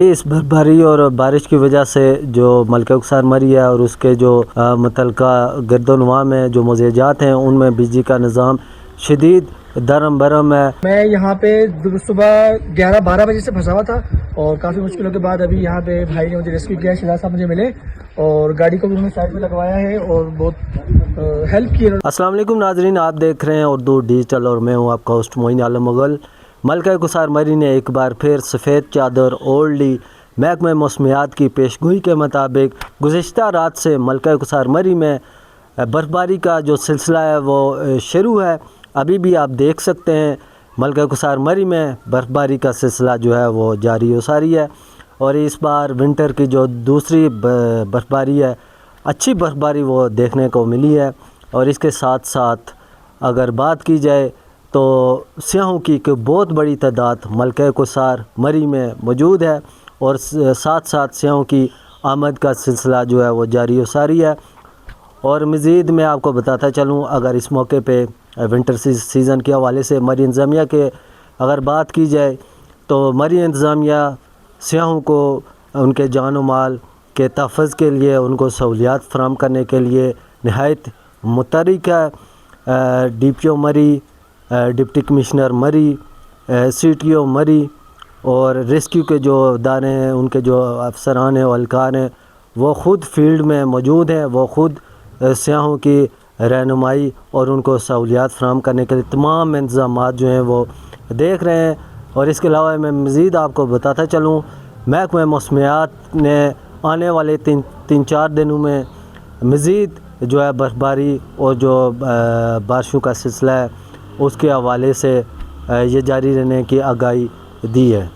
اس برفباری اور بارش کی وجہ سے جو ملکہ کوثر مری ہے اور اس کے جو متعلقہ گرد و نواح میں جو مزیجات ہیں ان میں بجلی کا نظام شدید درم برم ہے۔ میں یہاں پہ صبح 11-12 بجے سے پھنسا ہوا تھا اور کافی مشکلوں کے بعد ابھی یہاں پہ بھائی نے مجھے ریسکیو کیا، شہزاد صاحب مجھے ملے اور گاڑی کو بھی انہوں نے سائڈ پہ لگوایا ہے اور بہت ہیلپ کی۔ السلام علیکم ناظرین، آپ دیکھ رہے ہیں اردو ڈیجیٹل اور میں ہوں آپ کا ہوسٹ معین عالم مغل۔ ملکہ کوثر مری نے ایک بار پھر سفید چادر اوڑھ لی۔ محکمہ موسمیات کی پیشگوئی کے مطابق گزشتہ رات سے ملکہ کوثر مری میں برفباری کا جو سلسلہ ہے وہ شروع ہے۔ ابھی بھی آپ دیکھ سکتے ہیں ملکہ کوثر مری میں برفباری کا سلسلہ جو ہے وہ جاری و ساری ہے، اور اس بار ونٹر کی جو دوسری برفباری ہے، اچھی برفباری وہ دیکھنے کو ملی ہے۔ اور اس کے ساتھ ساتھ اگر بات کی جائے تو سیاحوں کی ایک بہت بڑی تعداد ملکہ کوثر مری میں موجود ہے، اور ساتھ ساتھ سیاحوں کی آمد کا سلسلہ جو ہے وہ جاری و ساری ہے۔ اور مزید میں آپ کو بتاتا چلوں، اگر اس موقع پہ ونٹر سیزن کے حوالے سے مری انتظامیہ کے اگر بات کی جائے تو مری انتظامیہ سیاحوں کو ان کے جان و مال کے تحفظ کے لیے، ان کو سہولیات فراہم کرنے کے لیے نہایت متحرک ہے۔ ڈی پی او مری، ڈپٹی کمشنر مری، سی ٹی او مری اور ریسکیو کے جو ادارے ہیں، ان کے جو افسران ہیں و اہلکار ہیں، وہ خود فیلڈ میں موجود ہیں۔ وہ خود سیاحوں کی رہنمائی اور ان کو سہولیات فراہم کرنے کے لیے تمام انتظامات جو ہیں وہ دیکھ رہے ہیں۔ اور اس کے علاوہ میں مزید آپ کو بتاتا چلوں، محکمہ موسمیات نے آنے والے تین چار دنوں میں مزید جو ہے برفباری اور جو بارشوں کا سلسلہ ہے اس کے حوالے سے یہ جاری رہنے کی آگاہی دی ہے۔